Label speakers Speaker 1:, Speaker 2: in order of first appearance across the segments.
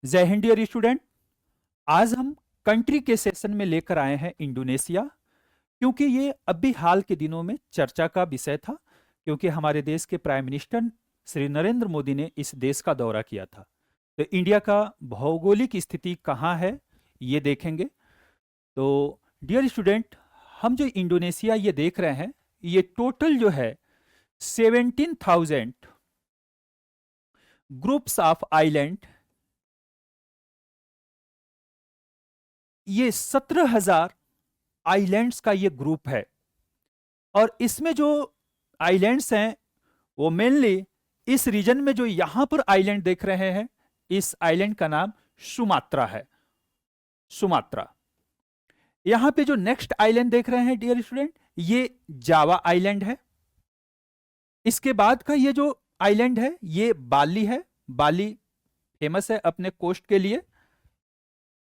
Speaker 1: जय Hind dear student. आज हम कंट्री के सेशन में लेकर आए हैं इंडोनेशिया, क्योंकि ये अभी हाल के दिनों में चर्चा का विषय था, क्योंकि हमारे देश के प्राइम मिनिस्टर श्री नरेंद्र मोदी ने इस देश का दौरा किया था। तो इंडिया का भौगोलिक स्थिति कहाँ है ये देखेंगे। तो डियर स्टूडेंट, हम जो इंडोनेशिया ये देख रहे हैं, ये टोटल जो है 17,000 ग्रुप्स ऑफ आइलैंड, ये 17,000 आइलैंड्स का ये ग्रुप है। और इसमें जो आइलैंड्स हैं वो मेनली इस रीजन में जो यहां पर आइलैंड देख रहे हैं, इस आइलैंड का नाम सुमात्रा है। सुमात्रा। यहां पे जो नेक्स्ट आइलैंड देख रहे हैं डियर स्टूडेंट, ये जावा आइलैंड है। इसके बाद का ये जो आइलैंड है ये बाली है। बाली फेमस है अपने कोस्ट के लिए।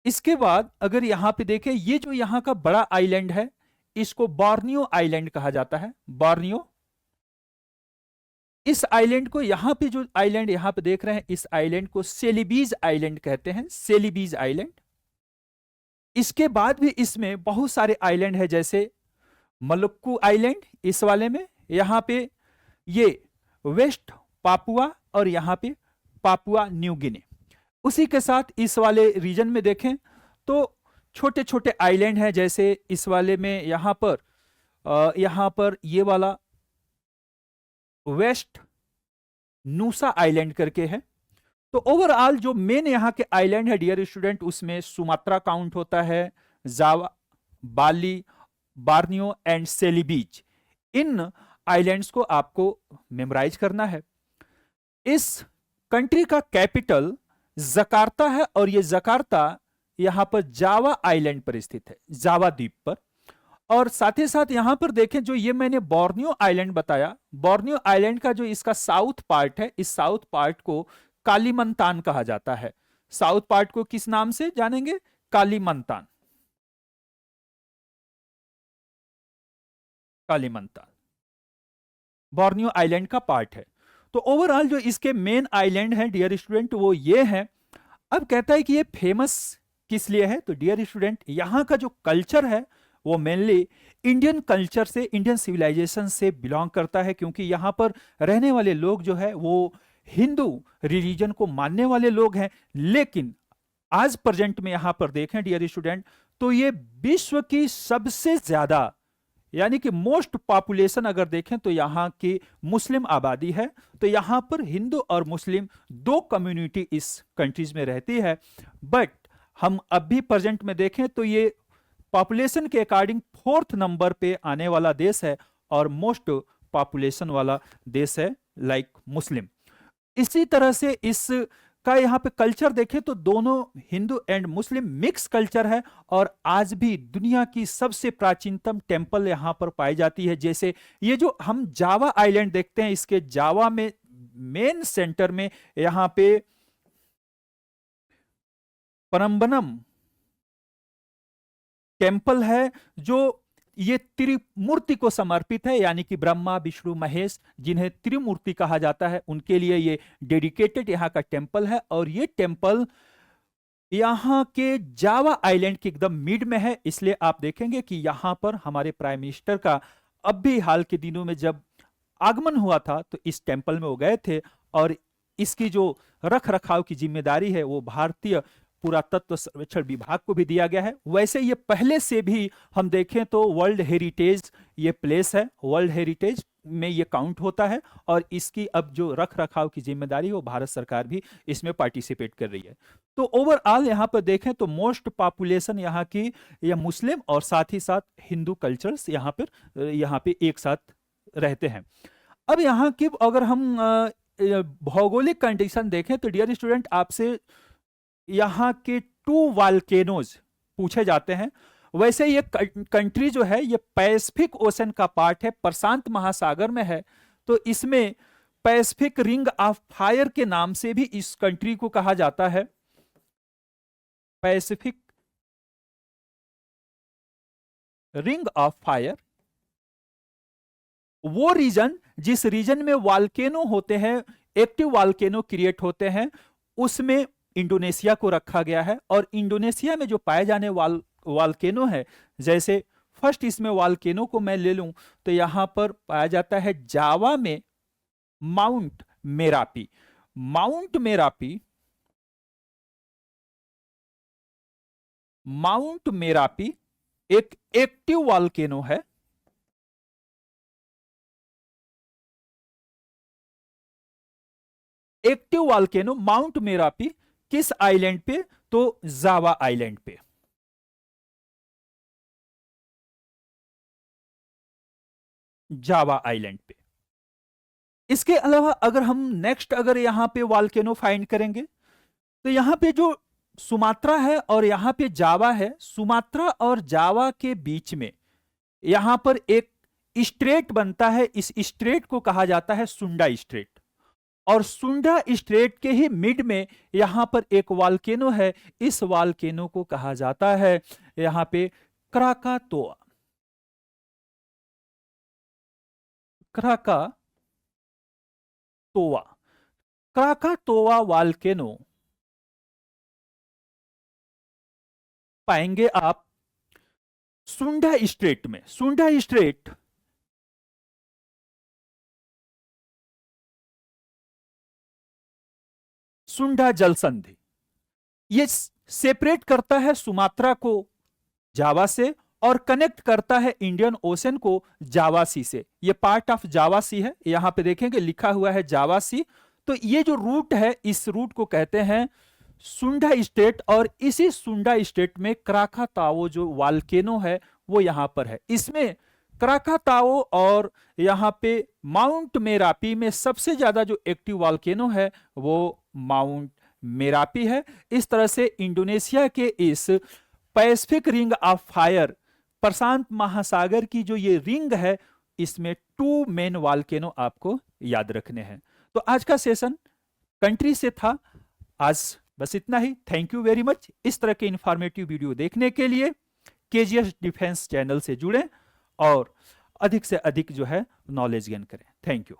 Speaker 1: इसके बाद अगर यहां पे देखें, ये जो यहां का बड़ा आइलैंड है इसको बोर्नियो आइलैंड कहा जाता है। बोर्नियो। इस आइलैंड को, यहां पे जो आइलैंड यहां पे देख रहे हैं, इस आइलैंड को सेलिबीज आइलैंड कहते हैं। सेलिबीज आइलैंड। इसके बाद भी इसमें बहुत सारे आइलैंड है, जैसे मलुक्कू आइलैंड इस वाले में, यहां पे ये वेस्ट पापुआ और यहां पे पापुआ न्यू गिनी। उसी के साथ इस वाले रीजन में देखें तो छोटे छोटे आइलैंड हैं, जैसे इस वाले में यहां पर ये वाला वेस्ट नूसा आइलैंड करके है। तो ओवरऑल जो मेन यहां के आइलैंड है डियर स्टूडेंट, उसमें सुमात्रा काउंट होता है, जावा, बाली, बार्नियो एंड सेलिबीज। इन आइलैंड्स को आपको मेमोराइज करना है। इस कंट्री का कैपिटल जकार्ता है, और ये जकार्ता यहां पर जावा आइलैंड पर स्थित है, जावा द्वीप पर। और साथ ही साथ यहां पर देखें, जो ये मैंने बोर्नियो आइलैंड बताया, बोर्नियो आइलैंड का जो इसका साउथ पार्ट है, इस साउथ पार्ट को कालीमंतान कहा जाता है। साउथ पार्ट को किस नाम से जानेंगे? कालीमंतान। कालीमंतान बोर्नियो आइलैंड का पार्ट है। तो ओवरऑल जो इसके मेन आइलैंड हैं डियर स्टूडेंट, वो ये हैं। अब कहता है कि ये फेमस किस लिए है, तो डियर स्टूडेंट, यहां का जो कल्चर है वो मेनली इंडियन कल्चर से, इंडियन सिविलाइजेशन से बिलोंग करता है, क्योंकि यहां पर रहने वाले लोग जो है वो हिंदू रिलीजन को मानने वाले लोग हैं। लेकिन आज प्रेजेंट में यहां पर देखें डियर स्टूडेंट, तो ये विश्व की सबसे ज्यादा, यानी कि मोस्ट पॉपुलेशन अगर देखें तो यहां की मुस्लिम आबादी है। तो यहां पर हिंदू और मुस्लिम दो कम्युनिटी इस कंट्रीज में रहती है। बट हम अभी प्रेजेंट में देखें तो ये पॉपुलेशन के अकॉर्डिंग 4th नंबर पे आने वाला देश है, और मोस्ट पॉपुलेशन वाला देश है लाइक मुस्लिम। इसी तरह से इस का यहाँ पे कल्चर देखें तो दोनों Hindu and Muslim mix culture है, और आज भी दुनिया की सबसे प्राचीनतम टेंपल यहां पर पाई जाती है। जैसे ये जो हम जावा आइलैंड देखते हैं, इसके जावा में मेन सेंटर में यहां पे परम्बनम टेंपल है, जो ये त्रिमूर्ति को समर्पित है, यानी कि ब्रह्मा विष्णु महेश, जिन्हें त्रिमूर्ति कहा जाता है, उनके लिए ये डेडिकेटेड यहाँ का टेंपल है। और ये टेंपल यहाँ के जावा आइलैंड के एकदम मिड में है। इसलिए आप देखेंगे कि यहाँ पर हमारे प्राइम मिनिस्टर का अब भी हाल के दिनों में जब आगमन हुआ था तो इस टेंपल में वो गए थे, और इसकी जो रख रखाव की जिम्मेदारी है वो भारतीय पुरातत्व सर्वेक्षण विभाग को भी दिया गया है। वैसे ये पहले से भी हम देखें तो वर्ल्ड हेरिटेज ये प्लेस है, वर्ल्ड हेरिटेज में ये काउंट होता है, और इसकी अब जो रख रखाव की जिम्मेदारी है वो भारत सरकार भी इसमें पार्टिसिपेट कर रही है। तो ओवरऑल यहाँ पर देखें तो मोस्ट पॉपुलेशन यहाँ की या मुस्लिम और साथ ही साथ हिंदू कल्चर्स यहाँ पे एक साथ रहते हैं। अब यहाँ की अगर हम भौगोलिक कंडीशन देखें तो डियर स्टूडेंट, आपसे यहाँ के 2 वाल्केनोज पूछे जाते हैं। वैसे ये कंट्री जो है ये पैसिफिक ओशन का पार्ट है, प्रशांत महासागर में है। तो इसमें पैसिफिक रिंग ऑफ फायर के नाम से भी इस कंट्री को कहा जाता है। पैसिफिक रिंग ऑफ फायर, वो रीजन जिस रीजन में वाल्केनो होते हैं, एक्टिव वाल्केनो क्रिएट होते हैं, उसमें इंडोनेशिया को रखा गया है। और इंडोनेशिया में जो पाए जाने वाल्केनो है, जैसे फर्स्ट इसमें वाल्केनो को मैं ले लूं तो यहां पर पाया जाता है जावा में mount Merapi. Mount Merapi, mount Merapi एक एक्टिव वाल्केनो है। एक्टिव वाल्केनो माउंट मेरापी किस आइलैंड पे? तो जावा आइलैंड पे। जावा आइलैंड पे। इसके अलावा अगर हम नेक्स्ट अगर यहां पे वाल्केनो फाइंड करेंगे तो यहां पे जो सुमात्रा है और यहां पे जावा है, सुमात्रा और जावा के बीच में यहां पर एक स्ट्रेट बनता है। इस स्ट्रेट को कहा जाता है सुंडा स्ट्रेट। और सुंडा स्ट्रेट के ही मिड में यहां पर एक वाल्केनो है। इस वाल्केनो को कहा जाता है यहां पे क्राकातोआ। क्राकातोआ, क्राकातोआ वाल्केनो पाएंगे आप सुंडा स्ट्रेट में। सुंडा स्ट्रेट सुंडा जल संधि ये सेपरेट करता है सुमात्रा को जावा से और कनेक्ट करता है इंडियन ओशन को जावा सी से। ये पार्ट ऑफ जावा सी है। यहां पे देखेंगे लिखा हुआ है जावा सी। तो ये जो रूट है, इस रूट को कहते हैं सुंडा स्टेट। और इसी सुंडा स्टेट में क्राकाताओ जो वाल्केनो है वो यहां पर है। इसमें क्राकाताओ और यहां पे माउंट मेरापी में सबसे ज्यादा जो एक्टिव वाल्केनो है वो माउंट मेरापी है। इस तरह से इंडोनेशिया के इस पैसिफिक रिंग ऑफ फायर, प्रशांत महासागर की जो ये रिंग है, इसमें 2 मेन वाल्केनो आपको याद रखने हैं। तो आज का सेशन कंट्री से था। आज बस इतना ही। Thank you very much. इस तरह के इंफॉर्मेटिव वीडियो देखने के लिए केजीएस डिफेंस चैनल से जुड़ें और अधिक से अधिक जो है नॉलेज गेन करें। Thank you.